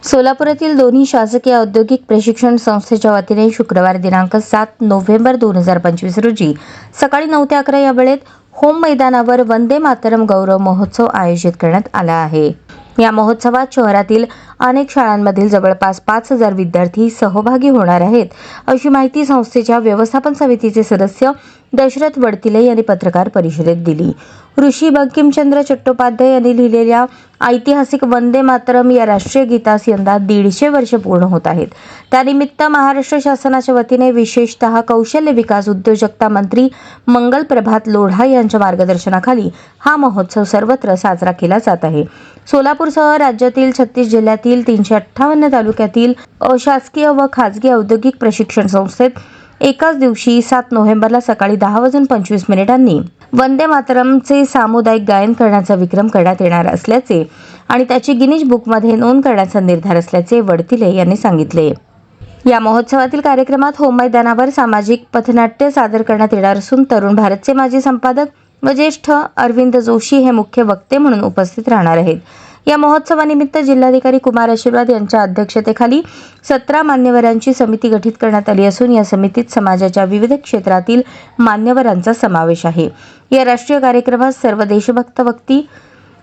सोलापुरातील दोन्ही शासकीय औद्योगिक प्रशिक्षण संस्थेच्या वतीने शुक्रवार दिनांक 7 नोव्हेंबर 2025 रोजी सकाळी 9 ते 11 या वेळेत होम मैदानावर वंदे मातरम गौरव महोत्सव आयोजित करण्यात आला आहे। या महोत्सवात शहरातील अनेक शाळांमधील जवळपास 5,000 विद्यार्थी सहभागी होणार आहेत, अशी माहिती संस्थेच्या व्यवस्थापन समितीचे सदस्य दशरथ वडतिले यांनी पत्रकार परिषदेत दिली। ऋषी बंकिमचंद्र चट्टोपाध्याय यांनी लिहिलेल्या ऐतिहासिक वंदे मातरम या राष्ट्रीय गीतास यंदा 150 वर्ष पूर्ण होत आहेत। त्यानिमित्त महाराष्ट्र शासनाच्या वतीने विशेषतः कौशल्य विकास उद्योजकता मंत्री मंगल प्रभात लोढा यांच्या मार्गदर्शनाखाली हा महोत्सव सर्वत्र साजरा केला जात आहे। सोलापूरसह राज्यातील 36 जिल्ह्यातील 358 तालुक्यातील अशासकीय व खाजगी औद्योगिक प्रशिक्षण संस्थेत एकाच दिवशी 7 नोव्हेंबरला सकाळी 10:25 वंदे मातरमचे सामुदायिक गायन करण्याचा विक्रम करण्यात येणार असल्याचे आणि त्याची गिनीज बुकमध्ये नोंद करण्याचा निर्धार असल्याचे वडतिले यांनी सांगितले। या महोत्सवातील कार्यक्रमात होम मैदानावर सामाजिक पथनाट्य सादर करण्यात येणार असून तरुण भारतचे माजी संपादक व ज्येष्ठ अरविंद जोशी हे मुख्य वक्ते म्हणून उपस्थित राहणार आहेत। या महोत्सवानिमित्त जिल्हाधिकारी कुमार आशीर्वाद यांच्या अध्यक्षतेखाली 17 मान्यवरांची समिती गठीत करण्यात आली असून या समितीत समाजाच्या विविध क्षेत्रातील मान्यवरांचा समावेश आहे। या राष्ट्रीय कार्यक्रमात सर्व देशभक्त व्यक्ती,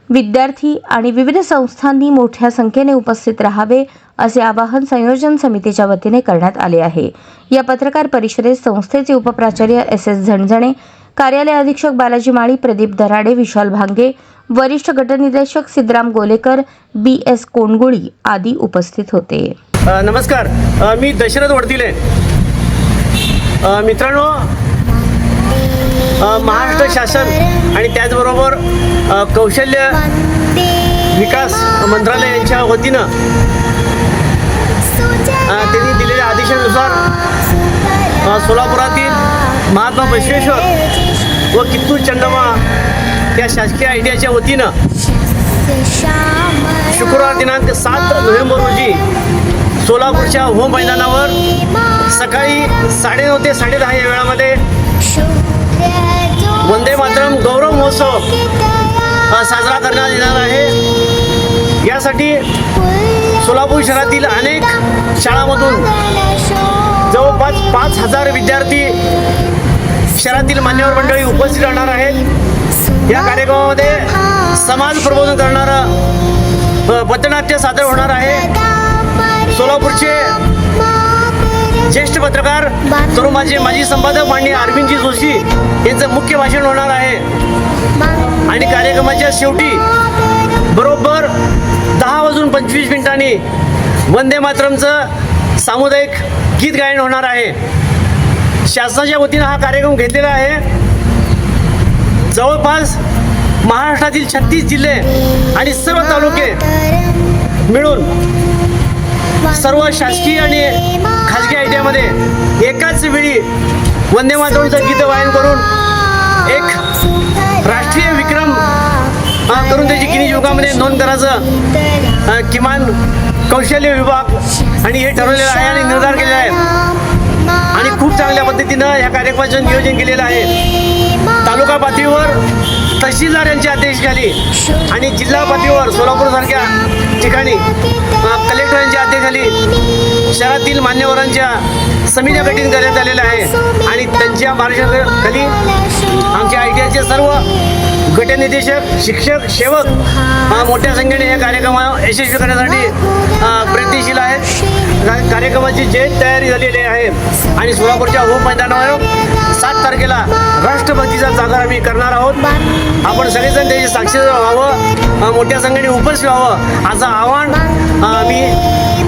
विद्यार्थी आणि विविध संस्थांनी मोठ्या संख्येने उपस्थित राहावे असे आवाहन संयोजन समितीच्या वतीने करण्यात आले आहे। या पत्रकार परिषदेत संस्थेचे उपप्राचार्य SS झणझणे, कार्यालय अधीक्षक बालाजी माळी, प्रदीप दराडे, विशाल भांगे, वरिष्ठ गटनिदेशक सिद्धराम गोलेकर, BS कोंडगुळी आदी उपस्थित होते। नमस्कार, मी दशरथ वडतिले। मित्रांनो, महाराष्ट्र शासन आणि त्याचबरोबर कौशल्य विकास मंत्रालय यांच्या वतीनं त्यांनी दिलेल्या आदेशानुसार सोलापुरातील महात्मा बसवेश्वर व कित्तूर चंदमा या शासकीय ITIच्या वतीनं शुक्रवार दिनांक 7 नोव्हेंबर रोजी सोलापूरच्या होम मैदानावर सकाळी 9:30 ते 10:30 या वेळामध्ये वंदे मातरम गौरव महोत्सव साजरा करण्यात येणार आहे। यासाठी सोलापूर शहरातील अनेक शाळांमधून जवळपास 5,000 विद्यार्थी शहरातील मान्यवर मंडळी उपस्थित राहणार आहेत। या कार्यक्रमामध्ये समाज प्रबोधन करणारं पथनाट्य सादर होणार आहे। सोलापूरचे ज्येष्ठ पत्रकार तरुण माजी संपादक माननीय अरविंदजी जोशी यांचं मुख्य भाषण होणार आहे आणि कार्यक्रमाच्या शेवटी बरोबर 10:25 वंदे मातरमचं सामुदायिक गीत गायन होणार आहे। शासनाच्या वतीनं हा कार्यक्रम घेतलेला आहे। जवळपास महाराष्ट्रातील 36 जिल्हे आणि सर्व तालुके मिळून सर्व शासकीय आणि खाजगी ITIमध्ये एकाच वेळी वंदे मातरमचं गीत गायन करून एक राष्ट्रीय विक्रम करून त्याची गिनीज बुकामध्ये नोंद करायचं किमान कौशल्य विभाग आणि हे ठरवलेलं आहे आणि निर्धार केलेला आहे आणि खूप चांगल्या पद्धतीनं या कार्यक्रमाचं नियोजन केलेलं आहे। तालुका पातळीवर तहसीलदार यांच्या अध्यक्षतेखाली आणि जिल्हा पातळीवर सोलापूरसारख्या ठिकाणी कलेक्टर यांच्या अध्यक्षतेखाली शहरातील मान्यवरांच्या समित्या गठीत करण्यात आलेल्या आहे आणि त्यांच्या मार्गदर्शनाखाली आमच्या ITIचे सर्व गटनिदेशक, शिक्षक, सेवक मोठ्या संख्येने या कार्यक्रमाला यशस्वी करण्यासाठी प्रयत्नशील आहेत। कार्यक्रमाची जय्यत तयारी झालेली आहे आणि सोलापूरच्या होम मैदानावर 7 तारखेला राष्ट्रभक्तीचा जागर आम्ही करणार आहोत। आपण सगळेजण त्याची साक्षीदार व्हावं, मोठ्या संख्येने उपस्थित व्हावं असं आवाहन मी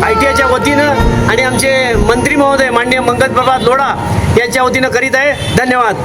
ITIच्या वतीनं आणि आमचे मंत्री महोदय माननीय मंगल प्रभात लोढा यांच्या वतीनं करीत आहे। धन्यवाद।